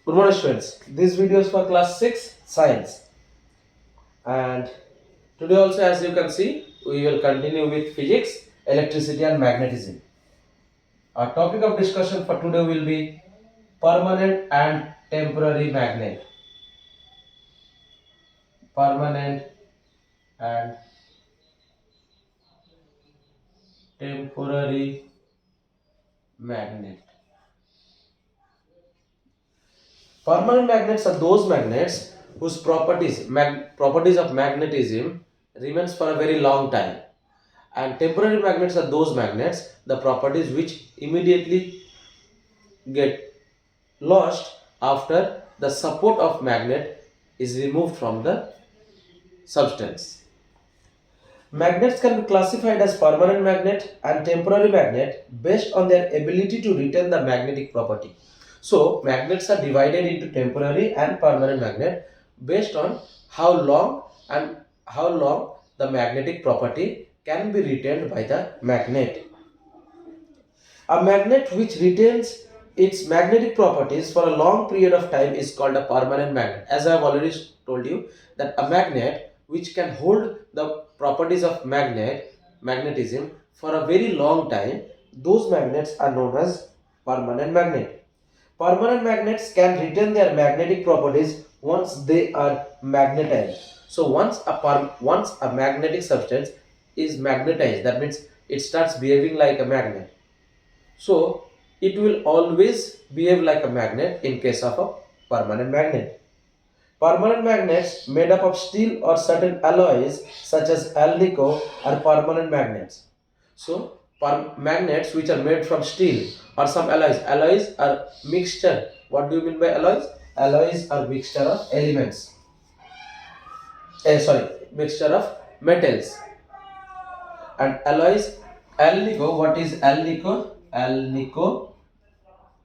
Good morning, students. This video is for class 6 science, and today also, as you can see, we will continue with physics, electricity and magnetism. Our topic of discussion for today will be permanent and temporary magnet. Permanent and temporary magnet. Permanent magnets are those magnets whose properties of magnetism remains for a very long time, and temporary magnets are those magnets the properties which immediately get lost after the support of magnet is removed from the substance. Magnets can be classified as permanent magnet and temporary magnet based on their ability to retain the magnetic property. So magnets are divided into temporary and permanent magnet based on how long the magnetic property can be retained by the magnet. A magnet which retains its magnetic properties for a long period of time is called a permanent magnet. As I have already told you that a magnet which can hold the properties of magnetism for a very long time, those magnets are known as permanent magnet. Permanent magnets can retain their magnetic properties once they are magnetized. So once a magnetic substance is magnetized, that means it starts behaving like a magnet, so it will always behave like a magnet in case of a permanent magnet. Permanent magnets made up of steel or certain alloys such as alnico are permanent magnets. So magnets which are made from steel or some alloys. Alloys are mixture. What do you mean by alloys? Alloys are mixture of elements. Mixture of metals. And alloys, alnico. What is alnico? Alnico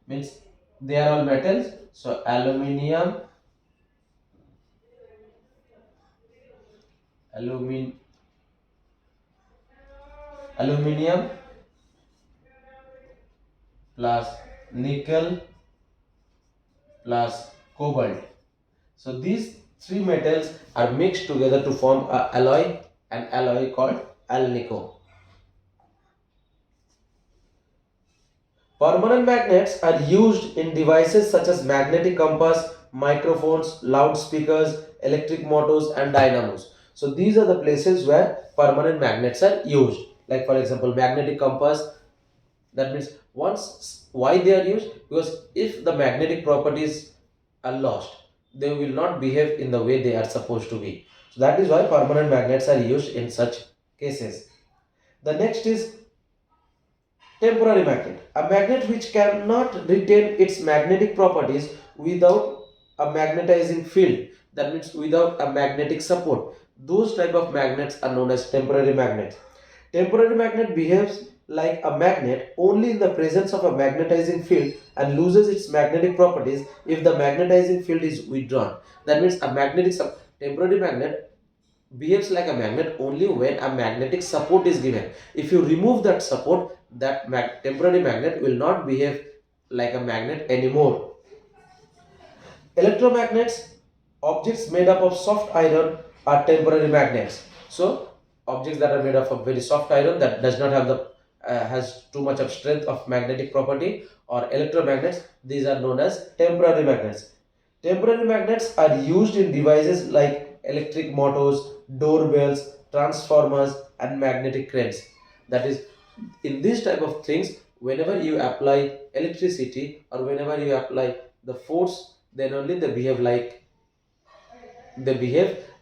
means they are all metals. So alumin aluminium plus nickel plus cobalt. So these three metals are mixed together to form an alloy called alnico. Permanent magnets are used in devices such as magnetic compass, microphones, loudspeakers, electric motors, and dynamos. So these are the places where permanent magnets are used. Like for example, magnetic compass. That means once why they are used, because if the magnetic properties are lost, they will not behave in the way they are supposed to be. So that is why permanent magnets are used in such cases. The next is temporary magnet. A magnet which cannot retain its magnetic properties without a magnetizing field. That means without a magnetic support. Those type of magnets are known as temporary magnets. Temporary magnet behaves like a magnet only in the presence of a magnetizing field and loses its magnetic properties if the magnetizing field is withdrawn. That means temporary magnet behaves like a magnet only when a magnetic support is given. If you remove that support, that temporary magnet will not behave like a magnet anymore. Electromagnets, objects made up of soft iron, are temporary magnets. So objects that are made up of very soft iron that does not have the has too much of strength of magnetic property, or electromagnets, these are known as temporary magnets. Temporary magnets are used in devices like electric motors, doorbells, transformers, and magnetic cranes. That is, in these type of things, whenever you apply electricity or whenever you apply the force, then only they behave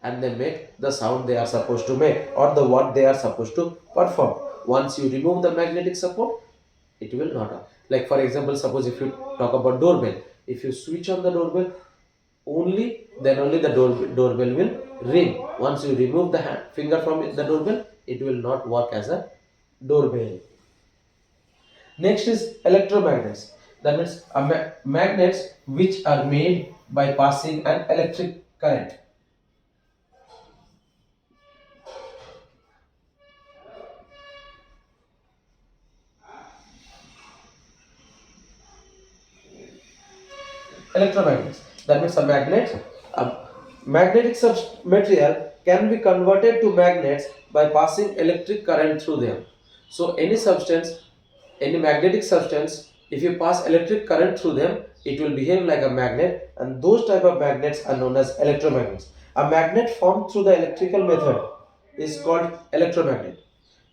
and they make the sound they are supposed to make, or the what they are supposed to perform. Once you remove the magnetic support, it will not. Like for example, suppose if you talk about doorbell, if you switch on the doorbell, only the doorbell will ring. Once you remove the finger from the doorbell, it will not work as a doorbell. Next is electromagnets. That means magnets which are made by passing an electric current. electromagnets. That means a magnetic material can be converted to magnets by passing electric current through them. So any substance, any magnetic substance, if you pass electric current through them, it will behave like a magnet, and those type of magnets are known as electromagnets. A magnet formed through the electrical method is called electromagnet.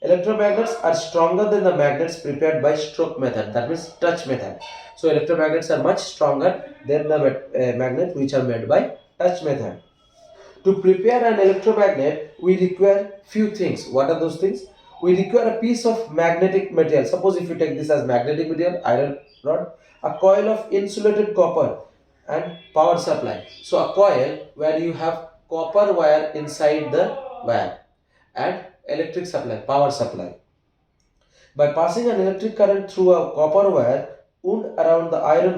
Electromagnets are stronger than the magnets prepared by stroke method, that means touch method. So electromagnets are much stronger than the magnet which are made by touch method. To prepare an electromagnet, we require few things. What are those things? We require a piece of magnetic material. Suppose if you take this as magnetic material, iron rod, a coil of insulated copper, and power supply. So a coil where you have copper wire inside the wire, and electric supply, power supply. By passing an electric current through a copper wire wound around the iron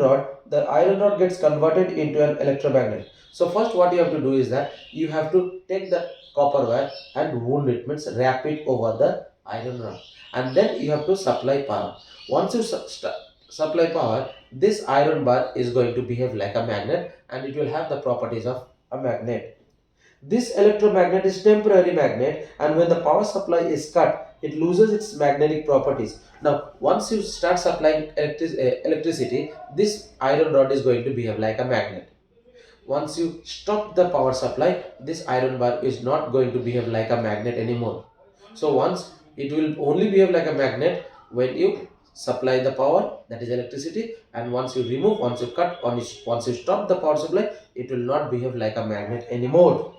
rod gets converted into an electromagnet. So first what you have to do is that you have to take the copper wire and wound it, means wrap it over the iron rod, and then you have to supply power. Once you supply power, this iron bar is going to behave like a magnet, and it will have the properties of a magnet. This electromagnet is temporary magnet, and when the power supply is cut, it loses its magnetic properties. Now, once you start supplying electricity, this iron rod is going to behave like a magnet. Once you stop the power supply, this iron bar is not going to behave like a magnet anymore. So once it will only behave like a magnet when you supply the power, that is electricity, and once you remove, once you cut, once you stop the power supply, it will not behave like a magnet anymore.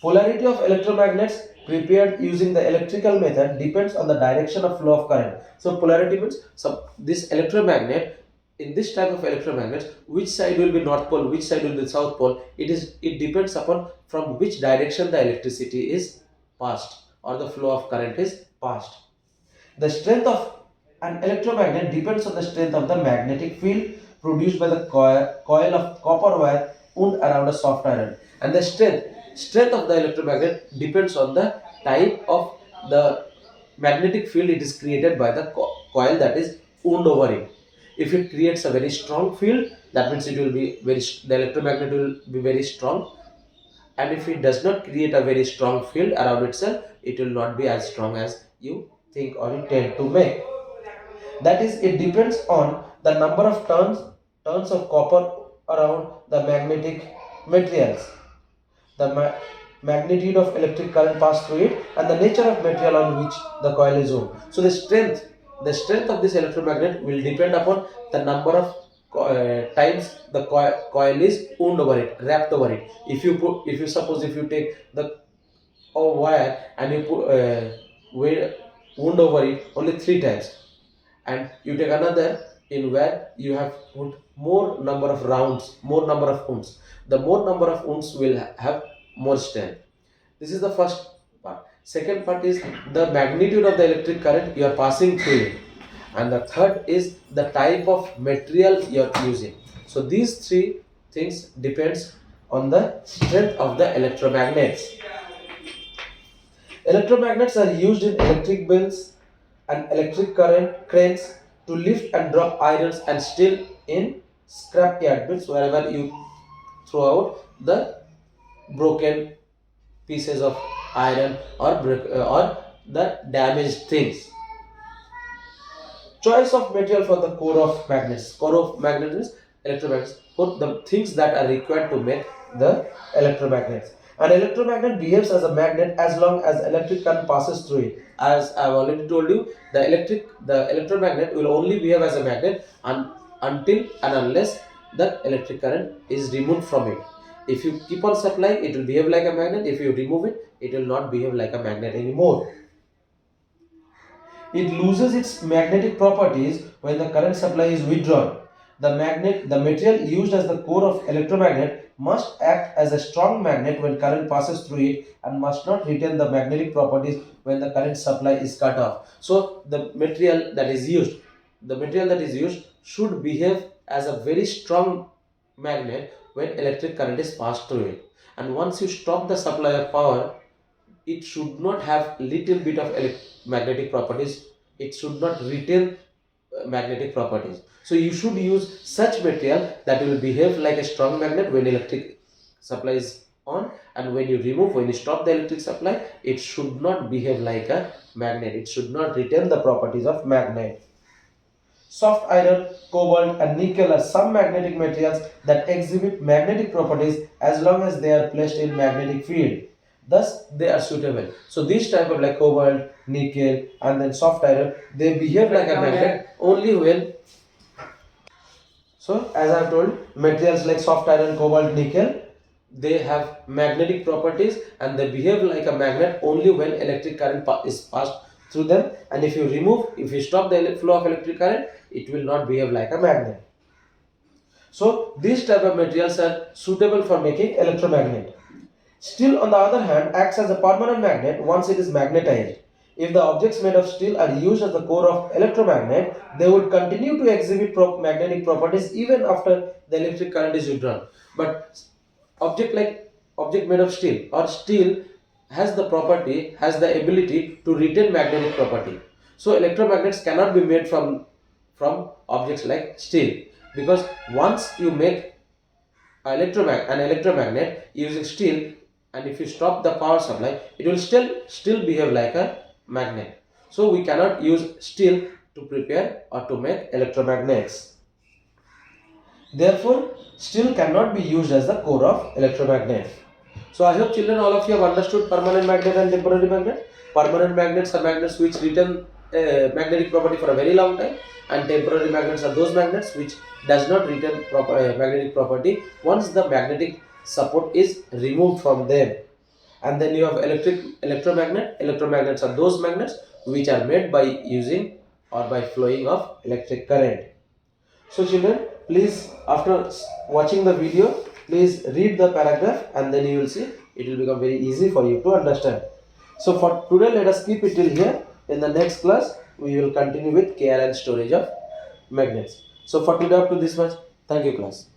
Polarity of electromagnets prepared using the electrical method depends on the direction of flow of current. So polarity means this electromagnet, in this type of electromagnets, which side will be north pole, which side will be south pole, it depends upon from which direction the electricity is passed or the flow of current is passed. The strength of an electromagnet depends on the strength of the magnetic field produced by the coil of copper wire wound around a soft iron, and the strength of the electromagnet depends on the type of the magnetic field it is created by the coil that is wound over it. If it creates a very strong field, that means it will be the electromagnet will be very strong, and if it does not create a very strong field around itself, it will not be as strong as you think or intend to make. That is, it depends on the number of turns of copper around the magnetic materials, the magnitude of electric current passed through it, and the nature of material on which the coil is wound. So the strength of this electromagnet will depend upon the number of times the coil is wound over it, wrapped over it. If you suppose if you take the wire and you put wound over it only 3 times, and you take another in where you have put more number of rounds, more number of wounds, the more number of wounds will have more strength. This is the first part. Second part is the magnitude of the electric current you are passing through it, and the third is the type of material you are using. So these three things depends on the strength of the electromagnets. Electromagnets are used in electric bells and electric current cranes to lift and drop irons and steel in scrap yard, means wherever you throw out the broken pieces of iron or the damaged things. Choice of material for the core of magnets. Core of magnets is electromagnets. For the things that are required to make the electromagnets. An electromagnet behaves as a magnet as long as electric current passes through it. As I have already told you, the electromagnet will only behave as a magnet until and unless the electric current is removed from it. If you keep on supplying, it will behave like a magnet. If you remove it, it will not behave like a magnet anymore. It loses its magnetic properties when the current supply is withdrawn. The material used as the core of electromagnet must act as a strong magnet when current passes through it and must not retain the magnetic properties when the current supply is cut off. So the material that is used should behave as a very strong magnet when electric current is passed through it. And once you stop the supply of power, it should not have little bit of magnetic properties. It should not retain magnetic properties. So you should use such material that will behave like a strong magnet when electric supply is on, and when you stop the electric supply, it should not behave like a magnet. It should not retain the properties of magnet. Soft iron, cobalt and nickel are some magnetic materials that exhibit magnetic properties as long as they are placed in magnetic field. Thus, they are suitable. So, these type of like cobalt, nickel and then soft iron, they behave like a magnet only when. So, as I have told, materials like soft iron, cobalt, nickel, they have magnetic properties and they behave like a magnet only when electric current is passed through them. And if you stop the flow of electric current, it will not behave like a magnet. So, these type of materials are suitable for making electromagnet. Steel, on the other hand, acts as a permanent magnet once it is magnetized. If the objects made of steel are used as the core of electromagnet, they would continue to exhibit magnetic properties even after the electric current is withdrawn. But object made of steel or steel has the ability to retain magnetic property. So electromagnets cannot be made from objects like steel, because once you make an electromagnet using steel, and if you stop the power supply, it will still behave like a magnet. So we cannot use steel to prepare or to make electromagnets. Therefore, steel cannot be used as the core of electromagnet. So I hope children, all of you have understood permanent magnet and temporary magnet. Permanent magnets are magnets which retain magnetic property for a very long time, and temporary magnets are those magnets which does not retain magnetic property once the magnetic support is removed from them. And then you have electromagnet. Electromagnets are those magnets which are made by using or by flowing of electric current. So children, please, after watching the video, please read the paragraph and then you will see it will become very easy for you to understand. So for today, let us keep it till here. In the next class, we will continue with care and storage of magnets. So for today, up to this much. Thank you, class.